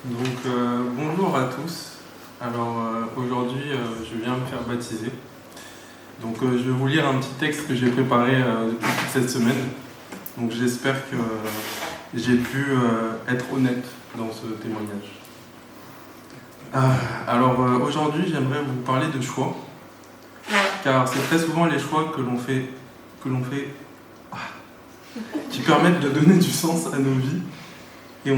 Bonjour à tous. Aujourd'hui, je viens me faire baptiser. Je vais vous lire un petit texte que j'ai préparé depuis toute cette semaine. Donc, j'espère que j'ai pu être honnête dans ce témoignage. Aujourd'hui, j'aimerais vous parler de choix, car c'est très souvent les choix que l'on fait, qui permettent de donner du sens à nos vies, et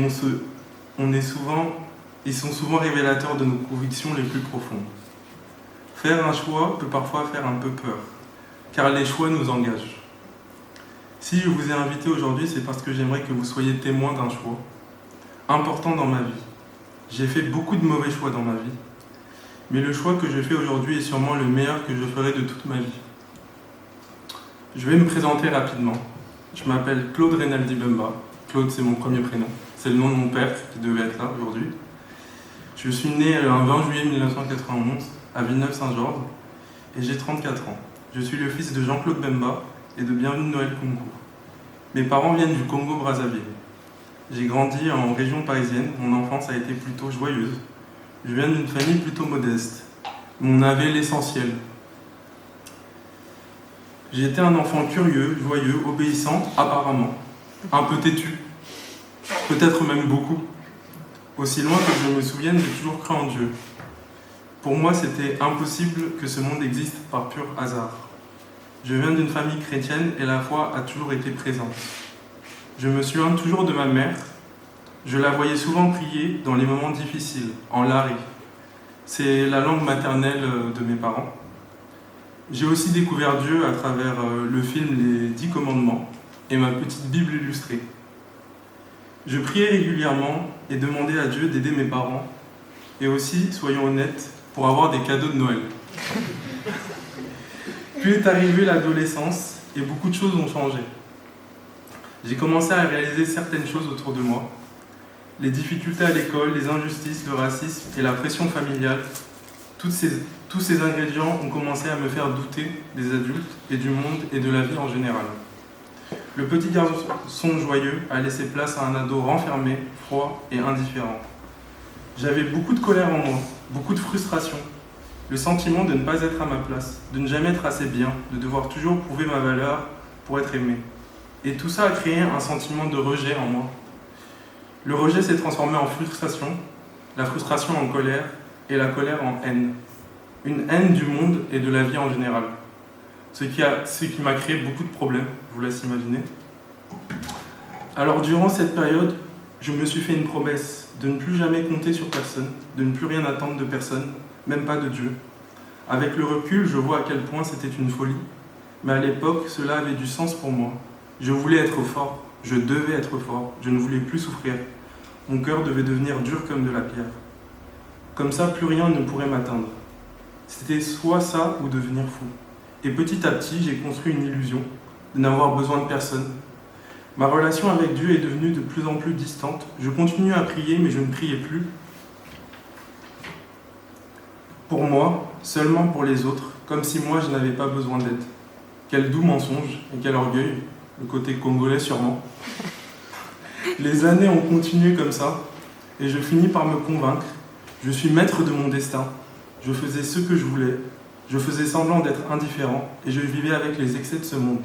ils sont souvent révélateurs de nos convictions les plus profondes. Faire un choix peut parfois faire un peu peur, car les choix nous engagent. Si je vous ai invité aujourd'hui, c'est parce que j'aimerais que vous soyez témoin d'un choix important dans ma vie. J'ai fait beaucoup de mauvais choix dans ma vie, mais le choix que je fais aujourd'hui est sûrement le meilleur que je ferai de toute ma vie. Je vais me présenter rapidement. Je m'appelle Claude Reynaldi Bemba. Claude, c'est mon premier prénom. C'est le nom de mon père qui devait être là aujourd'hui. Je suis né le 20 juillet 1991 à Villeneuve-Saint-Georges et j'ai 34 ans. Je suis le fils de Jean-Claude Bemba et de Bienvenue Noël Concours. Mes parents viennent du Congo-Brazzaville. J'ai grandi en région parisienne, mon enfance a été plutôt joyeuse. Je viens d'une famille plutôt modeste, mais on avait l'essentiel. J'étais un enfant curieux, joyeux, obéissant, apparemment, un peu têtu, peut-être même beaucoup. Aussi loin que je me souvienne, j'ai toujours cru en Dieu. Pour moi, c'était impossible que ce monde existe par pur hasard. Je viens d'une famille chrétienne et la foi a toujours été présente. Je me souviens toujours de ma mère. Je la voyais souvent prier dans les moments difficiles, en lari. C'est la langue maternelle de mes parents. J'ai aussi découvert Dieu à travers le film Les 10 commandements et ma petite Bible illustrée. Je priais régulièrement et demandais à Dieu d'aider mes parents et aussi, soyons honnêtes, pour avoir des cadeaux de Noël. Puis est arrivée l'adolescence et beaucoup de choses ont changé. J'ai commencé à réaliser certaines choses autour de moi. Les difficultés à l'école, les injustices, le racisme et la pression familiale, tous ces ingrédients ont commencé à me faire douter des adultes et du monde et de la vie en général. Le petit garçon joyeux a laissé place à un ado renfermé, froid et indifférent. J'avais beaucoup de colère en moi, beaucoup de frustration, le sentiment de ne pas être à ma place, de ne jamais être assez bien, de devoir toujours prouver ma valeur pour être aimé. Et tout ça a créé un sentiment de rejet en moi. Le rejet s'est transformé en frustration, la frustration en colère et la colère en haine. Une haine du monde et de la vie en général. Ce qui m'a créé beaucoup de problèmes, je vous laisse imaginer. Alors durant cette période, je me suis fait une promesse de ne plus jamais compter sur personne, de ne plus rien attendre de personne, même pas de Dieu. Avec le recul, je vois à quel point c'était une folie, mais à l'époque, cela avait du sens pour moi. Je voulais être fort, je devais être fort, je ne voulais plus souffrir. Mon cœur devait devenir dur comme de la pierre. Comme ça, plus rien ne pourrait m'atteindre. C'était soit ça ou devenir fou. Et petit à petit, j'ai construit une illusion de n'avoir besoin de personne. Ma relation avec Dieu est devenue de plus en plus distante. Je continue à prier, mais je ne priais plus. Pour moi, seulement pour les autres, comme si moi je n'avais pas besoin d'aide. Quel doux mensonge et quel orgueil, le côté congolais sûrement. Les années ont continué comme ça, et je finis par me convaincre. Je suis maître de mon destin. Je faisais ce que je voulais. Je faisais semblant d'être indifférent et je vivais avec les excès de ce monde.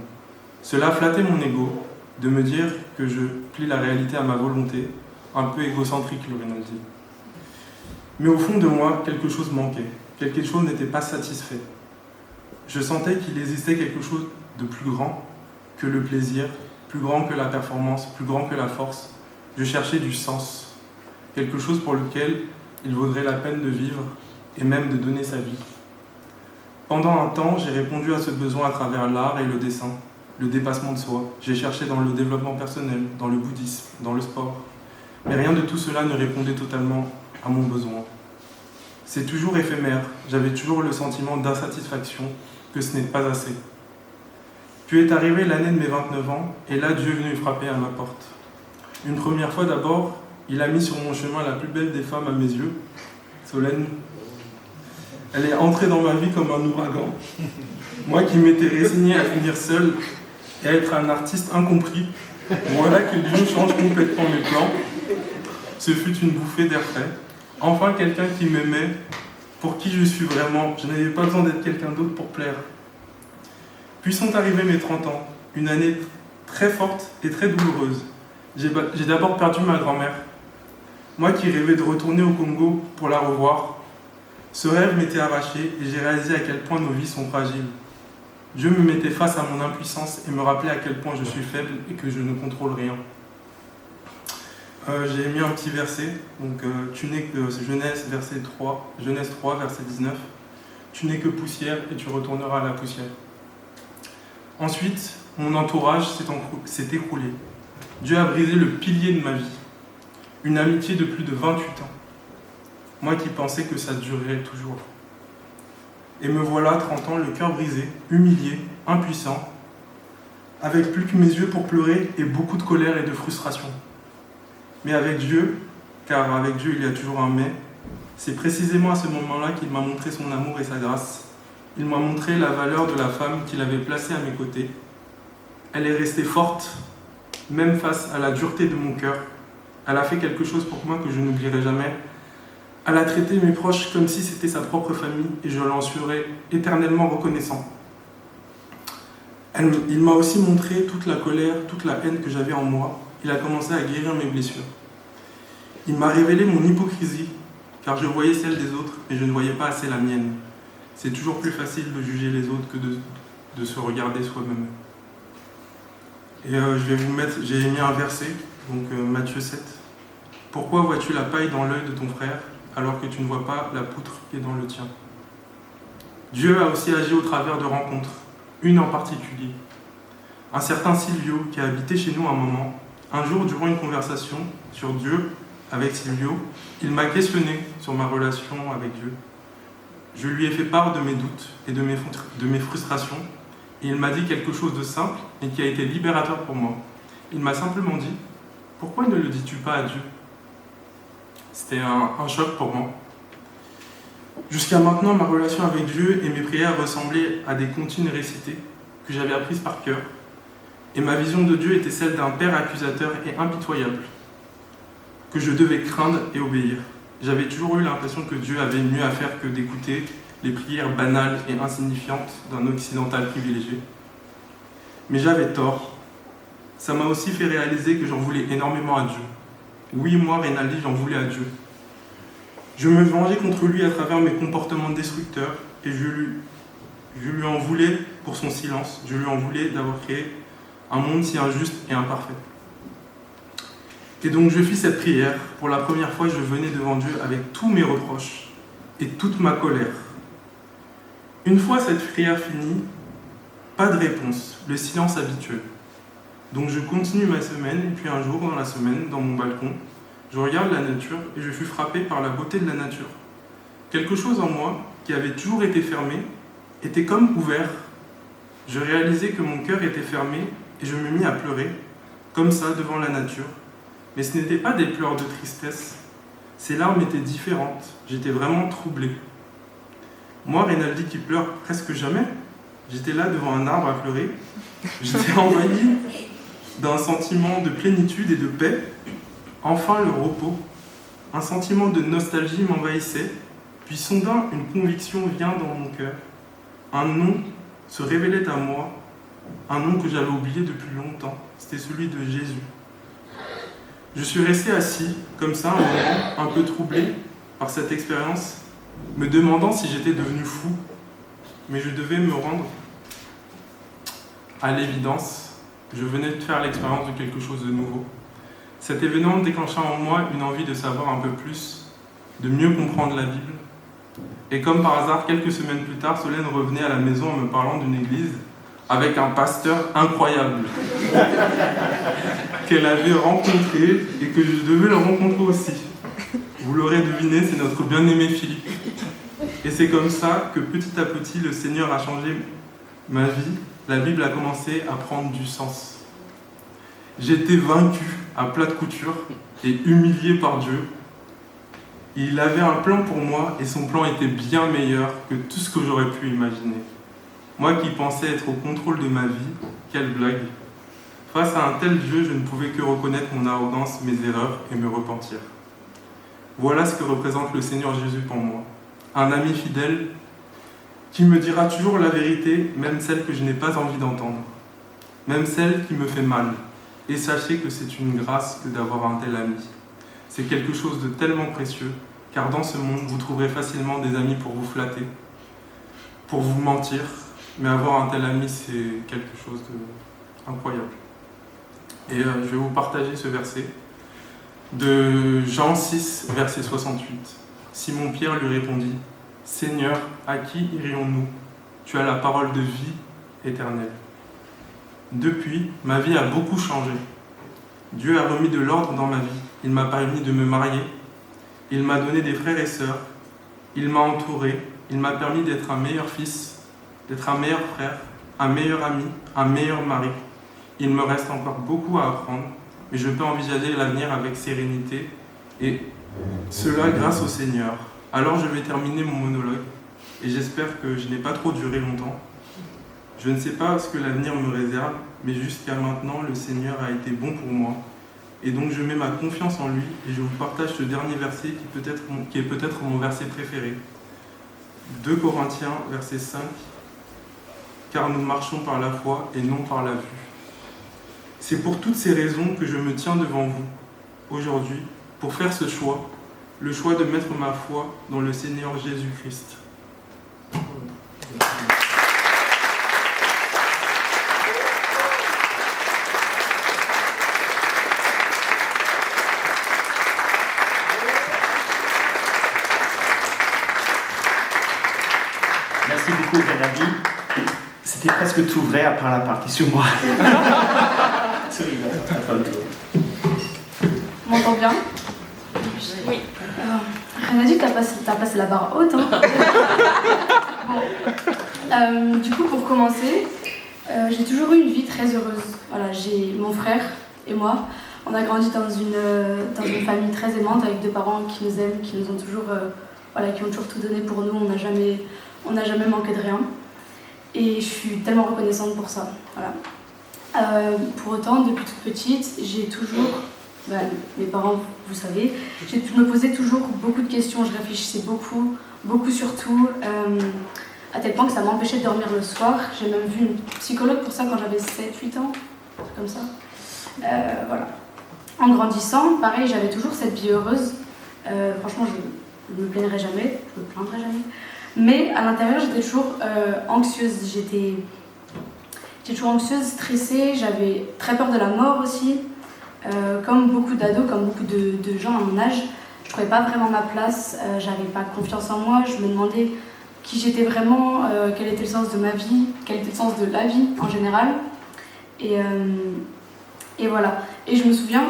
Cela flattait mon ego de me dire que je plie la réalité à ma volonté, un peu égocentrique, le Reynaldi. Mais au fond de moi, quelque chose manquait. Quelque chose n'était pas satisfait. Je sentais qu'il existait quelque chose de plus grand que le plaisir, plus grand que la performance, plus grand que la force. Je cherchais du sens, quelque chose pour lequel il vaudrait la peine de vivre et même de donner sa vie. Pendant un temps, j'ai répondu à ce besoin à travers l'art et le dessin, le dépassement de soi. J'ai cherché dans le développement personnel, dans le bouddhisme, dans le sport. Mais rien de tout cela ne répondait totalement à mon besoin. C'est toujours éphémère, j'avais toujours le sentiment d'insatisfaction, que ce n'est pas assez. Puis est arrivée l'année de mes 29 ans, et là Dieu est venu frapper à ma porte. Une première fois d'abord, il a mis sur mon chemin la plus belle des femmes à mes yeux, Solène. Elle est entrée dans ma vie comme un ouragan. Moi qui m'étais résigné à finir seul et à être un artiste incompris, voilà que Dieu change complètement mes plans. ce fut une bouffée d'air frais. Enfin, quelqu'un qui m'aimait, pour qui je suis vraiment. Je n'avais pas besoin d'être quelqu'un d'autre pour plaire. Puis sont arrivés mes 30 ans, une année très forte et très douloureuse. J'ai d'abord perdu ma grand-mère. Moi qui rêvais de retourner au Congo pour la revoir, ce rêve m'était arraché et j'ai réalisé à quel point nos vies sont fragiles. Dieu me mettait face à mon impuissance et me rappelait à quel point je suis faible et que je ne contrôle rien. J'ai mis un petit verset, donc tu n'es que Genèse 3, verset 19. Tu n'es que poussière et tu retourneras à la poussière. Ensuite, mon entourage s'est écroulé. Dieu a brisé le pilier de ma vie. Une amitié de plus de 28 ans. Moi qui pensais que ça durerait toujours. Et me voilà, 30 ans, le cœur brisé, humilié, impuissant, avec plus que mes yeux pour pleurer et beaucoup de colère et de frustration. Mais avec Dieu, car avec Dieu il y a toujours un mais, c'est précisément à ce moment-là qu'il m'a montré son amour et sa grâce. Il m'a montré la valeur de la femme qu'il avait placée à mes côtés. Elle est restée forte, même face à la dureté de mon cœur. Elle a fait quelque chose pour moi que je n'oublierai jamais. Elle a traité mes proches comme si c'était sa propre famille et je l'en serai éternellement reconnaissant. Il m'a aussi montré toute la colère, toute la haine que j'avais en moi. Il a commencé à guérir mes blessures. Il m'a révélé mon hypocrisie, car je voyais celle des autres et je ne voyais pas assez la mienne. C'est toujours plus facile de juger les autres que de se regarder soi-même. Et j'ai mis un verset, donc Matthieu 7. Pourquoi vois-tu la paille dans l'œil de ton frère alors que tu ne vois pas la poutre qui est dans le tien? Dieu a aussi agi au travers de rencontres, une en particulier. Un certain Silvio qui a habité chez nous un moment, un jour durant une conversation sur Dieu avec Silvio, il m'a questionné sur ma relation avec Dieu. Je lui ai fait part de mes doutes et de mes frustrations et il m'a dit quelque chose de simple et qui a été libérateur pour moi. Il m'a simplement dit « Pourquoi ne le dis-tu pas à Dieu ?» C'était un choc pour moi. Jusqu'à maintenant, ma relation avec Dieu et mes prières ressemblaient à des comptines récitées que j'avais apprises par cœur. Et ma vision de Dieu était celle d'un père accusateur et impitoyable, que je devais craindre et obéir. J'avais toujours eu l'impression que Dieu avait mieux à faire que d'écouter les prières banales et insignifiantes d'un occidental privilégié. Mais j'avais tort. Ça m'a aussi fait réaliser que j'en voulais énormément à Dieu. Oui, moi, Rinaldi, j'en voulais à Dieu. Je me vengeais contre lui à travers mes comportements destructeurs et je lui en voulais pour son silence. Je lui en voulais d'avoir créé un monde si injuste et imparfait. Et donc je fis cette prière. Pour la première fois, je venais devant Dieu avec tous mes reproches et toute ma colère. Une fois cette prière finie, pas de réponse, le silence habituel. Donc je continue ma semaine, et puis un jour dans la semaine, dans mon balcon, je regarde la nature et je fus frappé par la beauté de la nature. Quelque chose en moi, qui avait toujours été fermé, était comme ouvert. Je réalisais que mon cœur était fermé et je me mis à pleurer, comme ça, devant la nature. Mais ce n'étaient pas des pleurs de tristesse. Ces larmes étaient différentes. J'étais vraiment troublé. Moi, Rinaldi qui pleure presque jamais, j'étais là devant un arbre à pleurer. J'étais envahi d'un sentiment de plénitude et de paix. Enfin, le repos. Un sentiment de nostalgie m'envahissait. Puis soudain, une conviction vient dans mon cœur. Un nom se révélait à moi. Un nom que j'avais oublié depuis longtemps. C'était celui de Jésus. Je suis resté assis, comme ça, un moment, un peu troublé par cette expérience, me demandant si j'étais devenu fou. Mais je devais me rendre à l'évidence. Je venais de faire l'expérience de quelque chose de nouveau. Cet événement déclencha en moi une envie de savoir un peu plus, de mieux comprendre la Bible. Et comme par hasard, quelques semaines plus tard, Solène revenait à la maison en me parlant d'une église avec un pasteur incroyable qu'elle avait rencontré et que je devais le rencontrer aussi. Vous l'aurez deviné, c'est notre bien-aimé Philippe. Et c'est comme ça que petit à petit, le Seigneur a changé ma vie. La Bible a commencé à prendre du sens. J'étais vaincu à plat de couture et humilié par Dieu. Il avait un plan pour moi et son plan était bien meilleur que tout ce que j'aurais pu imaginer. Moi qui pensais être au contrôle de ma vie, quelle blague. Face à un tel Dieu, je ne pouvais que reconnaître mon arrogance, mes erreurs et me repentir. Voilà ce que représente le Seigneur Jésus pour moi. Un ami fidèle qui me dira toujours la vérité, même celle que je n'ai pas envie d'entendre, même celle qui me fait mal. Et sachez que c'est une grâce que d'avoir un tel ami. C'est quelque chose de tellement précieux, car dans ce monde, vous trouverez facilement des amis pour vous flatter, pour vous mentir, mais avoir un tel ami, c'est quelque chose d'incroyable. Et je vais vous partager ce verset de Jean 6, verset 68. Simon-Pierre lui répondit, « Seigneur, à qui irions-nous? Tu as la parole de vie éternelle. » Depuis, ma vie a beaucoup changé. Dieu a remis de l'ordre dans ma vie. Il m'a permis de me marier. Il m'a donné des frères et sœurs. Il m'a entouré. Il m'a permis d'être un meilleur fils, d'être un meilleur frère, un meilleur ami, un meilleur mari. Il me reste encore beaucoup à apprendre, mais je peux envisager l'avenir avec sérénité, et cela grâce au Seigneur. Alors je vais terminer mon monologue, et j'espère que je n'ai pas trop duré longtemps. Je ne sais pas ce que l'avenir me réserve, mais jusqu'à maintenant, le Seigneur a été bon pour moi. Et donc je mets ma confiance en lui, et je vous partage ce dernier verset qui est peut-être mon verset préféré. 2 Corinthiens, verset 5. « Car nous marchons par la foi et non par la vue. » C'est pour toutes ces raisons que je me tiens devant vous, aujourd'hui, pour faire ce choix, le choix de mettre ma foi dans le Seigneur Jésus-Christ. Merci beaucoup, Ganabi. C'était presque tout vrai à part la partie sur moi. On m'entend bien? Oui. Ganabi, t'as passé la barre haute. Hein. Bon. Du coup, pour commencer, j'ai toujours eu une vie très heureuse. Voilà, j'ai mon frère et moi. On a grandi dans une famille très aimante avec 2 parents qui nous aiment, qui nous ont toujours, qui ont toujours tout donné pour nous. On n'a jamais manqué de rien. Et je suis tellement reconnaissante pour ça. Voilà. Pour autant, depuis toute petite, j'ai toujours, mes parents, vous savez, j'ai pu me poser toujours beaucoup de questions. Je réfléchissais beaucoup surtout, à tel point que ça m'empêchait de dormir le soir. J'ai même vu une psychologue pour ça quand j'avais 7-8 ans, un truc comme ça. Voilà. En grandissant, pareil, j'avais toujours cette vie heureuse. Franchement, je ne me plaindrai jamais, je me plaindrai jamais. Mais à l'intérieur, j'étais toujours anxieuse. J'étais toujours anxieuse, stressée. J'avais très peur de la mort aussi. Comme beaucoup d'ados, comme beaucoup de gens à mon âge, je ne trouvais pas vraiment ma place. J'avais pas confiance en moi. Je me demandais qui j'étais vraiment, quel était le sens de ma vie, quel était le sens de la vie en général. Et voilà. Et je me souviens,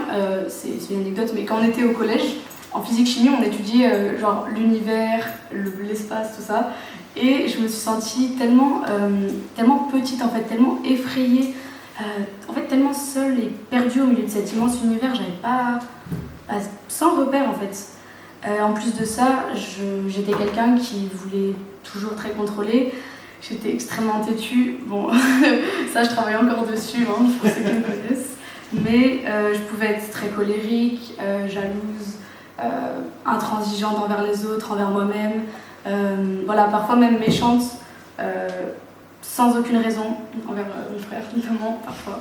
c'est une anecdote, mais quand on était au collège, en physique-chimie, on étudiait l'univers, l'espace, tout ça. Et je me suis sentie tellement petite, en fait, tellement effrayée, tellement seule et perdue au milieu de cet immense univers. J'avais pas... sans repère, en fait. En plus de ça, j'étais quelqu'un qui voulait toujours très contrôler. J'étais extrêmement têtue. Bon, ça, je travaille encore dessus, hein, pour ceux qui me connaissent. Mais je pouvais être très colérique, jalouse, intransigeante envers les autres, envers moi-même, parfois même méchante, sans aucune raison, envers mon frère notamment, parfois.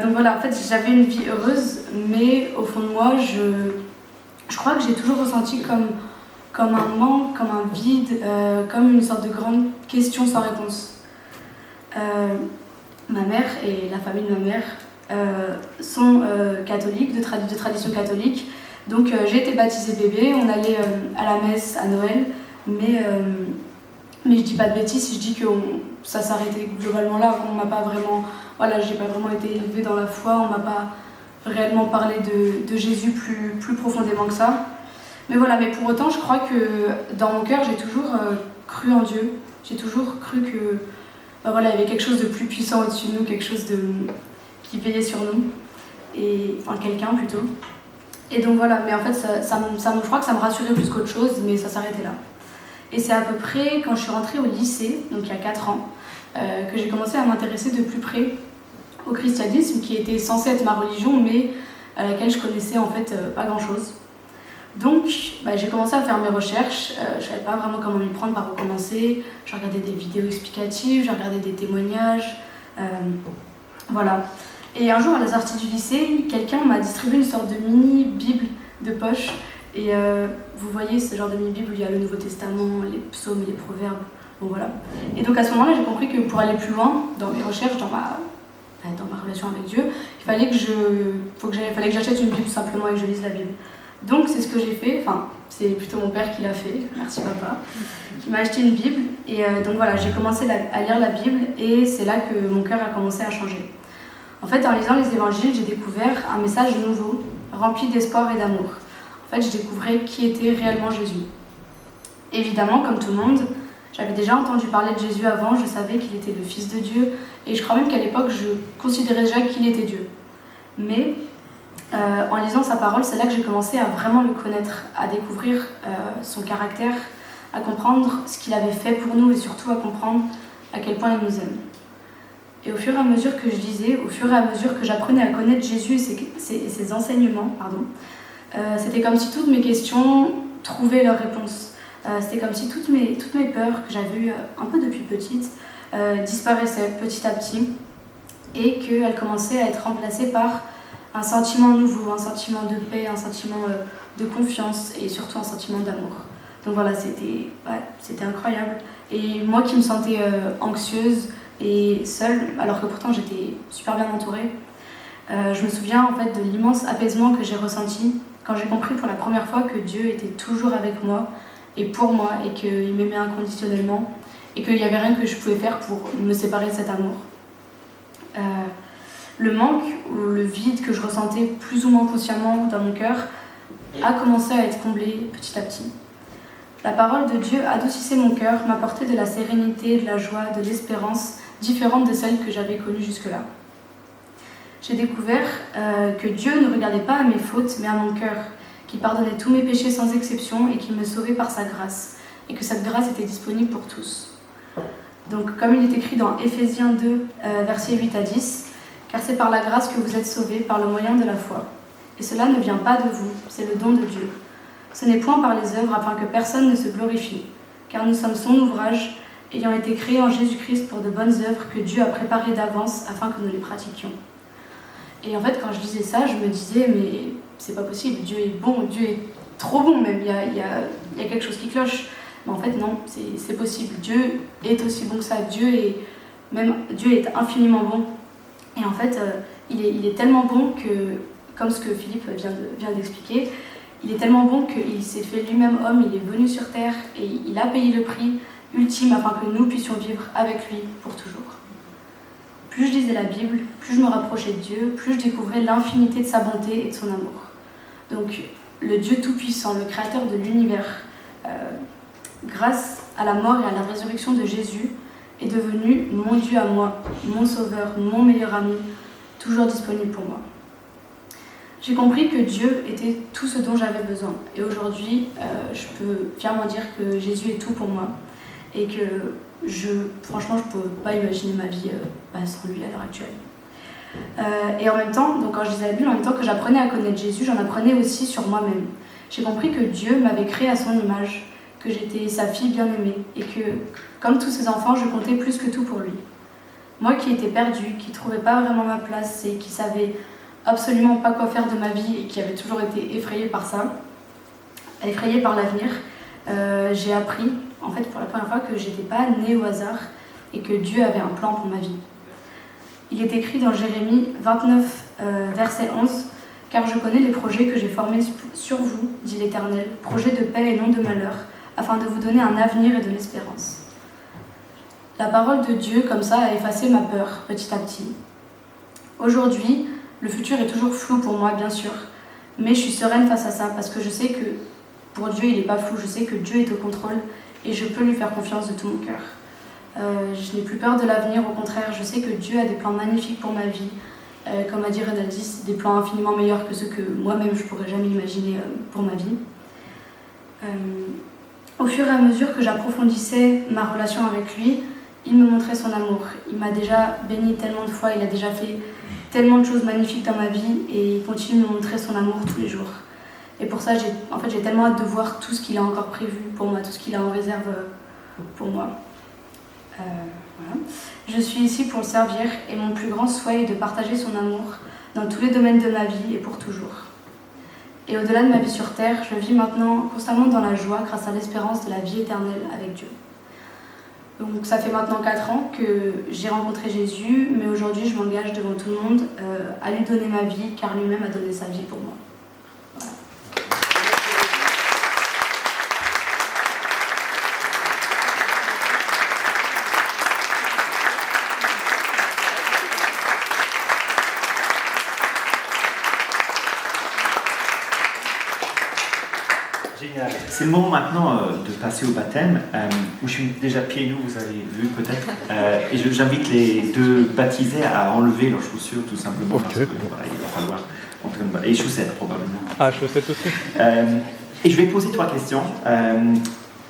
Donc voilà, en fait j'avais une vie heureuse, mais au fond de moi, je crois que j'ai toujours ressenti comme un manque, comme un vide, comme une sorte de grande question sans réponse. Ma mère et la famille de ma mère sont catholiques, de tradition catholique. Donc j'ai été baptisée bébé, on allait à la messe à Noël, mais je dis pas de bêtises si je dis que ça s'arrêtait globalement là, qu'on m'a pas vraiment, j'ai pas vraiment été élevée dans la foi, on m'a pas réellement parlé de Jésus plus profondément que ça. Mais voilà, mais pour autant je crois que dans mon cœur j'ai toujours cru en Dieu, j'ai toujours cru que il y avait quelque chose de plus puissant au-dessus de nous, quelque chose qui veillait sur nous, quelqu'un plutôt. Et donc voilà, mais en fait, je crois que ça me rassurait plus qu'autre chose, mais ça s'arrêtait là. Et c'est à peu près quand je suis rentrée au lycée, donc il y a 4 ans, que j'ai commencé à m'intéresser de plus près au christianisme, qui était censé être ma religion, mais à laquelle je connaissais en fait pas grand-chose. Donc, j'ai commencé à faire mes recherches. Je ne savais pas vraiment comment m'y prendre, par où commencer. Je regardais des vidéos explicatives, je regardais des témoignages. Voilà. Et un jour, à la sortie du lycée, quelqu'un m'a distribué une sorte de mini-bible de poche. Et vous voyez ce genre de mini-bible où il y a le Nouveau Testament, les psaumes et les proverbes. Bon, voilà. Et donc, à ce moment-là, j'ai compris que pour aller plus loin dans mes recherches, dans ma relation avec Dieu, il fallait que j'achète une Bible simplement et que je lise la Bible. Donc c'est ce que j'ai fait, enfin c'est plutôt mon père qui l'a fait, merci papa, qui m'a acheté une Bible. Et donc voilà, j'ai commencé à lire la Bible et c'est là que mon cœur a commencé à changer. En fait, en lisant les évangiles, j'ai découvert un message nouveau, rempli d'espoir et d'amour. En fait, je découvrais qui était réellement Jésus. Évidemment, comme tout le monde, j'avais déjà entendu parler de Jésus avant, je savais qu'il était le Fils de Dieu, et je crois même qu'à l'époque, je considérais déjà qu'il était Dieu. Mais en lisant sa parole, c'est là que j'ai commencé à vraiment le connaître, à découvrir son caractère, à comprendre ce qu'il avait fait pour nous et surtout à comprendre à quel point il nous aime. Et au fur et à mesure que je lisais, au fur et à mesure que j'apprenais à connaître Jésus et ses enseignements, c'était comme si toutes mes questions trouvaient leur réponse. C'était comme si toutes mes peurs que j'avais eues un peu depuis petite disparaissaient petit à petit et qu'elles commençaient à être remplacées par un sentiment nouveau, un sentiment de paix, un sentiment de confiance et surtout un sentiment d'amour. Donc voilà, c'était incroyable. Et moi qui me sentais anxieuse et seule, alors que pourtant j'étais super bien entourée, je me souviens en fait de l'immense apaisement que j'ai ressenti quand j'ai compris pour la première fois que Dieu était toujours avec moi et pour moi et qu'il m'aimait inconditionnellement et qu'il n'y avait rien que je pouvais faire pour me séparer de cet amour. Le manque ou le vide que je ressentais plus ou moins consciemment dans mon cœur a commencé à être comblé petit à petit. La parole de Dieu adoucissait mon cœur, m'apportait de la sérénité, de la joie, de l'espérance, différente de celles que j'avais connues jusque-là. J'ai découvert que Dieu ne regardait pas à mes fautes, mais à mon cœur, qu'il pardonnait tous mes péchés sans exception et qu'il me sauvait par sa grâce, et que cette grâce était disponible pour tous. Donc, comme il est écrit dans Éphésiens 2, versets 8 à 10, « Car c'est par la grâce que vous êtes sauvés, par le moyen de la foi. Et cela ne vient pas de vous, c'est le don de Dieu. Ce n'est point par les œuvres afin que personne ne se glorifie, car nous sommes son ouvrage, ayant été créés en Jésus-Christ pour de bonnes œuvres que Dieu a préparées d'avance afin que nous les pratiquions. » Et en fait, quand je lisais ça, je me disais, mais c'est pas possible, Dieu est bon, Dieu est trop bon même, il y a quelque chose qui cloche. Mais en fait, non, c'est possible. Dieu est aussi bon que ça, Dieu est infiniment bon. Et en fait, il est tellement bon que, comme ce que Philippe vient d'expliquer, il est tellement bon qu'il s'est fait lui-même homme, il est venu sur terre et il a payé le prix ultime afin que nous puissions vivre avec lui pour toujours. Plus je lisais la Bible, plus je me rapprochais de Dieu, plus je découvrais l'infinité de sa bonté et de son amour. Donc, le Dieu Tout-Puissant, le Créateur de l'univers, grâce à la mort et à la résurrection de Jésus, est devenu mon Dieu à moi, mon Sauveur, mon meilleur ami, toujours disponible pour moi. J'ai compris que Dieu était tout ce dont j'avais besoin. Et aujourd'hui, je peux fièrement dire que Jésus est tout pour moi. Et que franchement, je ne peux pas imaginer ma vie sans lui à l'heure actuelle. Et en même temps, donc quand je lisais la Bible, en même temps que j'apprenais à connaître Jésus, j'en apprenais aussi sur moi-même. J'ai compris que Dieu m'avait créé à son image, que j'étais sa fille bien-aimée, et que, comme tous ses enfants, je comptais plus que tout pour lui. Moi qui étais perdue, qui ne trouvais pas vraiment ma place et qui savais absolument pas quoi faire de ma vie et qui avait toujours été effrayée par ça, effrayée par l'avenir, j'ai appris, en fait, pour la première fois, que j'étais pas née au hasard et que Dieu avait un plan pour ma vie. Il est écrit dans Jérémie 29, verset 11, « Car je connais les projets que j'ai formés sur vous, dit l'Éternel, projets de paix et non de malheur, afin de vous donner un avenir et de l'espérance. » La parole de Dieu, comme ça, a effacé ma peur, petit à petit. Aujourd'hui, le futur est toujours flou pour moi, bien sûr, mais je suis sereine face à ça, parce que je sais que pour Dieu, il n'est pas flou, je sais que Dieu est au contrôle, et je peux lui faire confiance de tout mon cœur. Je n'ai plus peur de l'avenir, au contraire, je sais que Dieu a des plans magnifiques pour ma vie. Comme a dit Renaldis, des plans infiniment meilleurs que ceux que moi-même je ne pourrais jamais imaginer pour ma vie. Au fur et à mesure que j'approfondissais ma relation avec lui, il me montrait son amour. Il m'a déjà béni tellement de fois, il a déjà fait tellement de choses magnifiques dans ma vie et il continue de me montrer son amour tous les jours. Et pour ça, j'ai tellement hâte de voir tout ce qu'il a encore prévu pour moi, tout ce qu'il a en réserve pour moi. Voilà. Je suis ici pour le servir et mon plus grand souhait est de partager son amour dans tous les domaines de ma vie et pour toujours. Et au-delà de ma vie sur terre, je vis maintenant constamment dans la joie grâce à l'espérance de la vie éternelle avec Dieu. Donc ça fait maintenant 4 ans que j'ai rencontré Jésus, mais aujourd'hui je m'engage devant tout le monde à lui donner ma vie, car lui-même a donné sa vie pour moi. Voilà. Génial. C'est le moment maintenant de passer au baptême, où je suis déjà pieds nus, vous avez vu peut-être. Et j'invite les deux baptisés à enlever leurs chaussures tout simplement. Parce que, voilà, il va falloir entrer dans le... Et chaussettes probablement. Ah, chaussettes aussi. Et je vais poser 3 questions.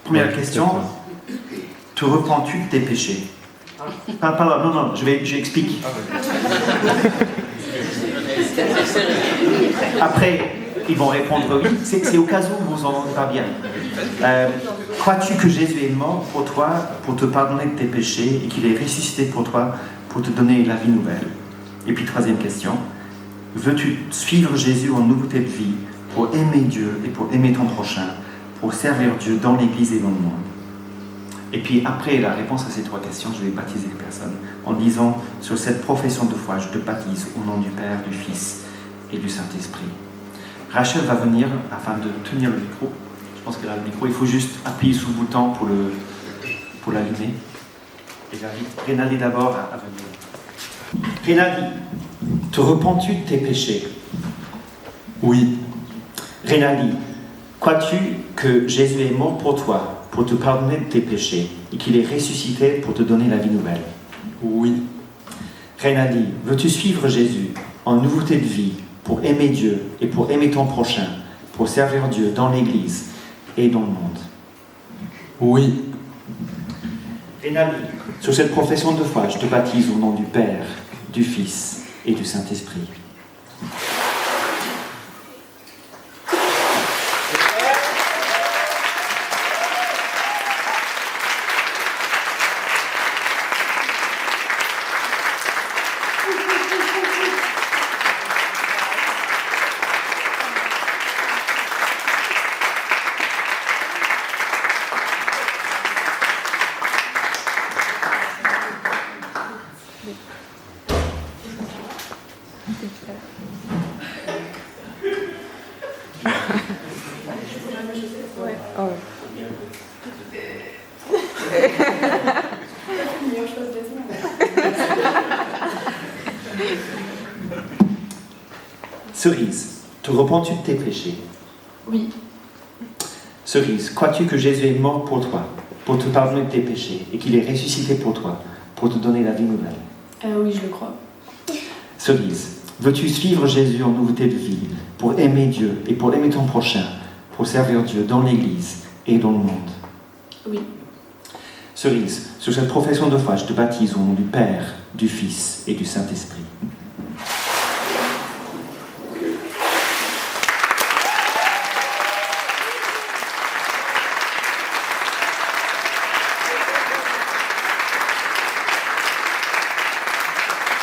Première question, te repens-tu de tes péchés? Non, j'explique. Après, ils vont répondre oui. C'est au cas où vous vous entendez pas bien. Crois-tu que Jésus est mort pour toi, pour te pardonner de tes péchés, et qu'il est ressuscité pour toi, pour te donner la vie nouvelle? Et puis, 3e question, veux-tu suivre Jésus en nouveauté de vie, pour aimer Dieu et pour aimer ton prochain, pour servir Dieu dans l'Église et dans le monde? Et puis, après la réponse à ces 3 questions, je vais baptiser les personnes en disant, sur cette profession de foi, je te baptise au nom du Père, du Fils et du Saint-Esprit. Rachel va venir afin de tenir le micro. Je pense qu'elle a le micro. Il faut juste appuyer sur le bouton pour l'allumer. Et j'invite Renali d'abord à venir. Renali, te repens-tu de tes péchés? Oui. Renali, crois-tu que Jésus est mort pour toi, pour te pardonner de tes péchés, et qu'il est ressuscité pour te donner la vie nouvelle? Oui. Renali, veux-tu suivre Jésus en nouveauté de vie, pour aimer Dieu et pour aimer ton prochain, pour servir Dieu dans l'Église et dans le monde? Oui. Renali, sur cette profession de foi, je te baptise au nom du Père, du Fils et du Saint-Esprit. Cerise, te repens-tu de tes péchés? Oui. Cerise, crois-tu que Jésus est mort pour toi, pour te pardonner de tes péchés, et qu'il est ressuscité pour toi, pour te donner la vie nouvelle? Oui, je le crois. Cerise, veux-tu suivre Jésus en nouveauté de vie, pour aimer Dieu et pour aimer ton prochain, pour servir Dieu dans l'Église et dans le monde? Oui. Cerise, sur cette profession de foi, je te baptise au nom du Père, du Fils et du Saint-Esprit.